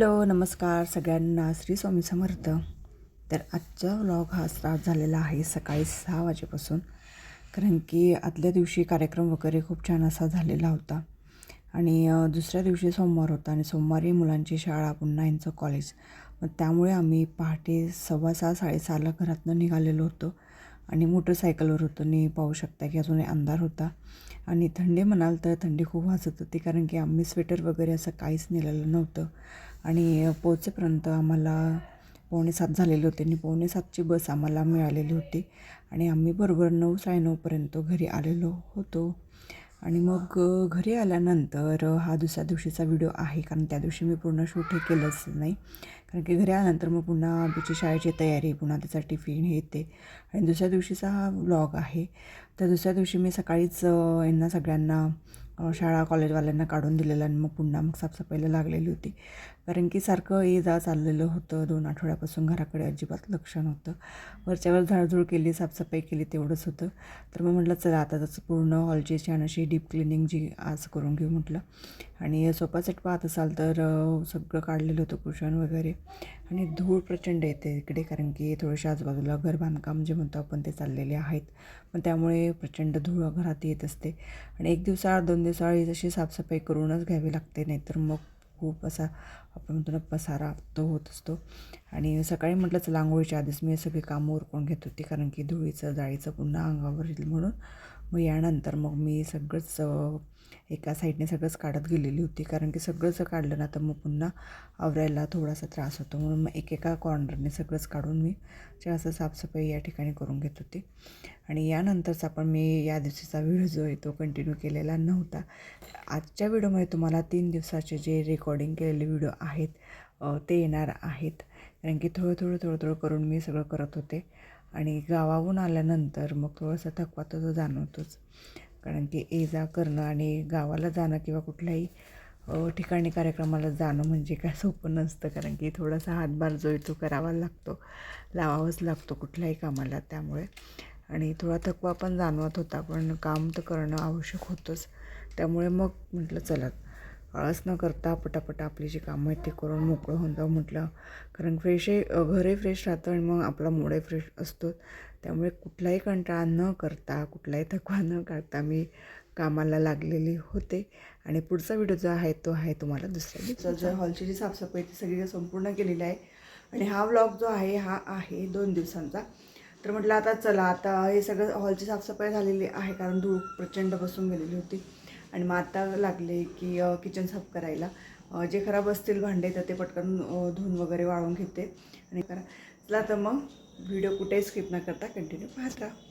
Hello नमस्कार सगळ्यांना, श्री स्वामी समर्थ. तर आजचा व्लॉग हा स्टार्ट झालेला आहे सकाळी 6 वाजेपासून, कारण की आदल्या दिवशी कार्यक्रम वगैरे खूप छान असा झालेला होता. आणि दुसऱ्या दिवशी सोमवार होता आणि सोमवारी मुलांची शाळा, पुन्हा यांचं कॉलेज. मग त्यामुळे आम्ही पहाटे 6:15 साडेसहाला घरातनं निघालेलो होतो आणि मोटरसायकलवर होतो. आणि पाहू शकता की अजूनही अंधार होता आणि थंडी म्हणाल तर थंडी खूप वाजत होती, कारण की आम्ही स्वेटर वगैरे असं काहीच नेलेलं नव्हतं. आणि पोहोचेपर्यंत आम्हाला 6:45 झालेले होते आणि 6:45ची बस आम्हाला मिळालेली होती आणि आम्ही बरोबर 9 9:30पर्यंत घरी आलेलो होतो. आणि मग घरी आल्यानंतर हा दुसऱ्या दिवशीचा व्हिडिओ आहे, कारण त्या दिवशी मी पूर्ण शूट हे केलंच नाही, कारण की घरी आल्यानंतर मग पुन्हा आमची शाळेची तयारी, पुन्हा त्याचा टिफिन हे ते. आणि दुसऱ्या दिवशीचा हा व्लॉग आहे. तर दुसऱ्या दिवशी मी सकाळीच यांना सगळ्यांना शाळा कॉलेजवाल्यांना काढून दिलेलं आणि मग पुन्हा साफसफाईला लागलेली होती, कारण की सारखं ये जा चाललेलं होतं. 2 आठवड्यापासून घराकडे अजिबात लक्ष नव्हतं. वरच्यावर झाडझूड केली, साफसफाई केली, तेवढंच होतं. तर मग म्हटलं चला आता त्याचं पूर्ण हॉलची छान अशी डीप क्लिनिंग जी आज करून घेऊ म्हटलं. आणि सोफा सेट पाहत असाल तर सगळं काढलेलं होतं, कुशन वगैरे. आणि धूळ प्रचंड येते इकडे, कारण की थोडेसे आजूबाजूला घर बांधकाम जे म्हणतो आपण ते चाललेले आहेत. पण त्यामुळे प्रचंड धूळ घरात येत असते आणि 1 दिवसाआड 2 दिवसाआड ही जशी साफसफाई करूनच घ्यावी लागते, नाहीतर मग खूप असा आपण म्हणतो ना पसारा तो होत असतो. आणि सकाळी म्हटलं चला आंघोळीच्या आधीच मी सगळी कामं उरकून घेत होती, कारण की धुळीचं जाळीचं पुन्हा अंगावर येईल म्हणून. मग यानंतर मग मी सगळंच एका साईडने सगळंच काढत गेलेली होती, कारण की सगळंच काढलं ना तर मग पुन्हा आवरायला थोडासा त्रास होतो, म्हणून मग एकेका कॉर्नरने सगळंच काढून मी असं साफसफाई या ठिकाणी करून घेत होती. आणि यानंतरचा पण मी या दिवशीचा व्हिडिओ जो आहे तो कंटिन्यू केलेला नव्हता. आजच्या व्हिडिओमध्ये तुम्हाला 3 दिवसाचे जे रेकॉर्डिंग केलेले व्हिडिओ आहेत ते येणार आहेत, कारण की थोडं करून मी सगळं करत होते. आणि गावाहून आल्यानंतर मग थोडंसं थकवा तर जाणवतोच, कारण की ये जा करणं आणि गावाला जाणं किंवा कुठल्याही ठिकाणी कार्यक्रमाला जाणं म्हणजे काय सोपं नसतं, कारण की थोडासा हातभार जो आहे तो करावा लागतो, लावावाच लागतो कुठल्याही कामाला. त्यामुळे आणि थोडा थकवा पण जाणवत होता, पण काम तर करणं आवश्यक होतंच. त्यामुळे मग म्हटलं चला आळस न करता पटापट आपली जी कामं आहेत ती करून मोकळं होऊन जाऊ म्हटलं, कारण घरही फ्रेश राहतं आणि मग आपला मूडही फ्रेश असतो. त्यामुळे कुठलाही कंटाळा न करता, कुठलाही थकवा न काढता मी कामाला लागलेली होते. आणि पुढचा व्हिडिओ जो आहे तो आहे तुम्हाला दुसऱ्या दिवसाच्या हॉलची जी साफसफाई ती सगळी संपूर्ण केलेली आहे. आणि हा व्लॉग जो आहे हा आहे 2 दिवसांचा. तर म्हटलं आता चला आता हे सगळं हॉलची साफसफाई झालेली आहे, कारण धूळ प्रचंड बसून गेलेली होती. आणि मग आता लागले की किचन साफ करायला. जे खराब असतील भांडे तर ते पटकन धुवून वगैरे वाळून घेते आणि करा. चला तर मग व्हिडिओ कुठेही स्किप न करता कंटिन्यू पाहत राहा.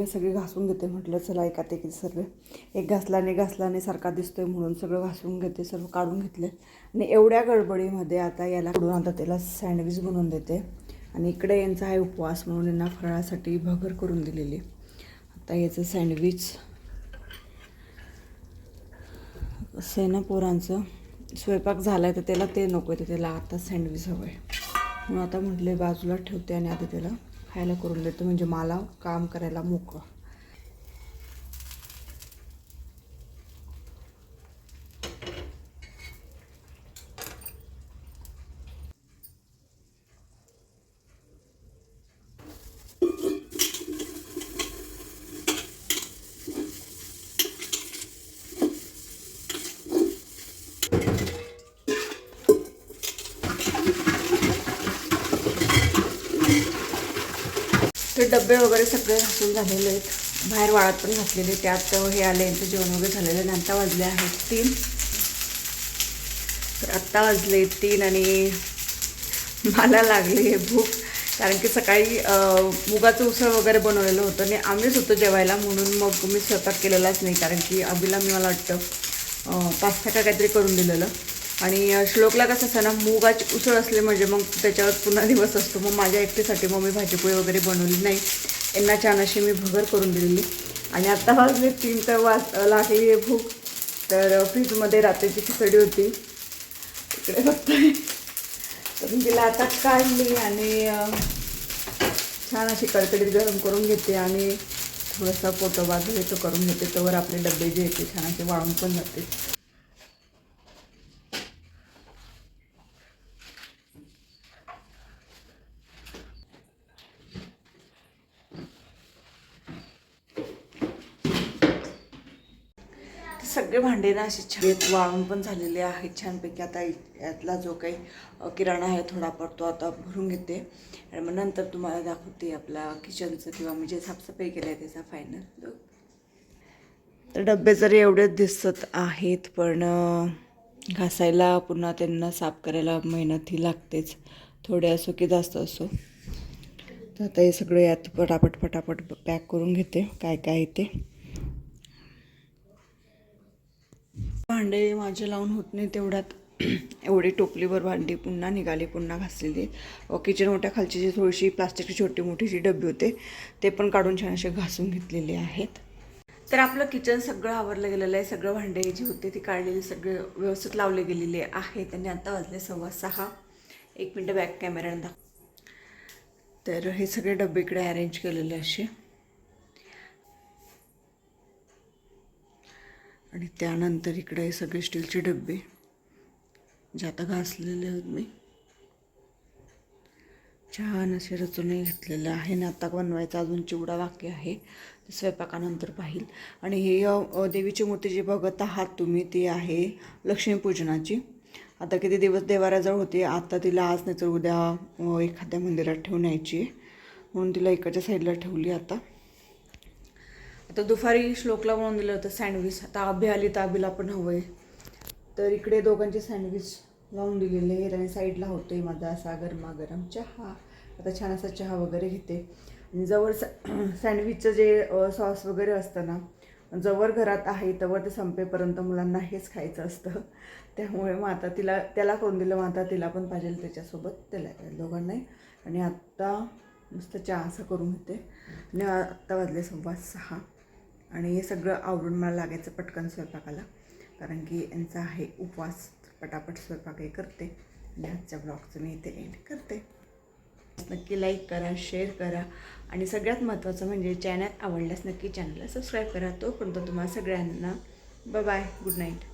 सगळे घासून घेते म्हटलं चला एकात एक सर्व एक घासलाने सारखा दिसतोय म्हणून सगळं घासून घेते, सर्व काढून घेतले. आणि एवढ्या गडबडीमध्ये आता याला काढून आता त्याला सँडविच बनवून देते. आणि इकडे यांचा आहे उपवास म्हणून यांना फराळासाठी भगर करून दिलेली. आता याचं सँडविच असं आहे ना, पोरांचं स्वयंपाक झाला आहे तर त्याला ते नको आहे, तर त्याला आता सँडविच हवं आहे. म्हणून आता म्हटले बाजूला ठेवते आणि आता त्याला खायला करून देतो, म्हणजे मला काम करायला मोकळं. ते डबे वगैरे सगळे घासून झालेले आहेत. बाहेर वाळत पण घातलेले. त्यात हे आले, यांचं जेवण वगैरे झालेलं आणि आत्ता वाजले आहेत 3. तर आत्ता वाजले 3 आणि मला लागली आहे भूक, कारण की सकाळी मुगाचं उसळ वगैरे बनवलेलं होतं आणि आम्हीच होतो जेवायला, म्हणून मग मी स्वयंपाक केलेलाच नाही. कारण की अभिला मी मला वाटतं पास्ता का काहीतरी करून दिलेलं. आणि श्लोकला कसं असं ना, मुगाची उसळ असले म्हणजे मग त्याच्यावर पुन्हा दिवस असतो. मग माझ्या एकटीसाठी मग मी भाजीपोळी वगैरे बनवली नाही. यांना छान अशी मी भगर करून दिलेली. आणि आत्ता वाजले 3 तर लागली आहे भूक. तर फ्रीजमध्ये रात्रीची खिचडी होती, इकडे बघताय. तर मी तिला आता काढली आणि छान अशी कडकडीत गरम करून घेते आणि थोडासा पोटोबाज हे तो करून घेते. तोवर आपले डबे जे येते छान असे वाळून पण जाते. सगळे भांडे ना असे छान वाळून पण झालेले आहेत छानपैकी. आता यातला जो काही किराणा आहे थोडा पडतो आता भरून घेते आणि मग नंतर तुम्हाला दाखवते आपला किचनचं किंवा मी जे साफसफाई केलं आहे त्याचा फायनल लुक. तर डबे जरी एवढेच दिसत आहेत, पण घासायला पुन्हा त्यांना साफ करायला मेहनत ही लागतेच, थोडे असो की जास्त असो. तर आता हे सगळं यात पटापट पॅक करून घेते काय काय ते. भांडे माझे लावून होत नाही तेवढ्यात एवढी टोपलीवर भांडी पुन्हा निघाली, पुन्हा घासलेली. किचन ओट्या खालची जी थोडीशी प्लास्टिकची छोटी मोठी जी डबी होते ते पण काढून छान असे घासून घेतलेले आहेत. तर आपलं किचन सगळं आवरलं गेलेलं आहे. सगळं भांडे जी होते ती काढलेली सगळे व्यवस्थित लावले गेलेले आहेत. आणि आता वाजले 6:15. 1 मिनटं बॅक कॅमेऱ्यानं दाखव. तर हे सगळे डबे इकडे अरेंज केलेले असे आणि त्यानंतर इकडे हे सगळे स्टीलचे डबे जे आता घासलेले आहेत मी छान असे रचून घेतलेले आहे. आणि आता बनवायचा अजून चिवडा बाकी आहे, ते स्वयंपाकानंतर पाहिल. आणि ही देवीची मूर्ती जी बघत आहात तुम्ही ती आहे लक्ष्मीपूजनाची. आता किती दिवस देवाऱ्याजवळ होती, आता तिला आज नाही तर उद्या एखाद्या मंदिरात ठेवून यायची म्हणून तिला इकडच्या साईडला ठेवली. आता दुपारी श्लोकला बनवून दिलं होतं सँडविच. आता अभि आली तर अभिला पण हवं आहे, तर इकडे दोघांचे सँडविच लावून दिलेले आहेत. आणि साईडला होतो आहे माझा असा गरमागरम चहा. आता छान असा चहा वगैरे घेते. आणि जवळ सँडविचचं जे सॉस वगैरे असतं ना, जवळ घरात आहे तवर ते संपेपर्यंत मुलांना हेच खायचं असतं. त्यामुळे मग आता त्याला करून दिलं, मग आता तिला पण पाहिजे त्याच्यासोबत त्याला दोघांनाही. आणि आत्ता मस्त चहा असं करून घेते. आणि आत्ता वाजले 6:15 आणि हे सगळं आवरून मला लागायचं पटकन स्वयंपाकाला, कारण की यांचा आहे उपवास. पटापट स्वयंपाक हे करते आणि आजच्या ब्लॉगचं मी इथे एंड करते. नक्की लाईक करा, शेअर करा आणि सगळ्यात महत्त्वाचं म्हणजे चॅनल आवडल्यास नक्की चॅनलला सबस्क्राईब करा. तोपर्यंत तुम्हाला सगळ्यांना बाय बाय, गुड नाईट.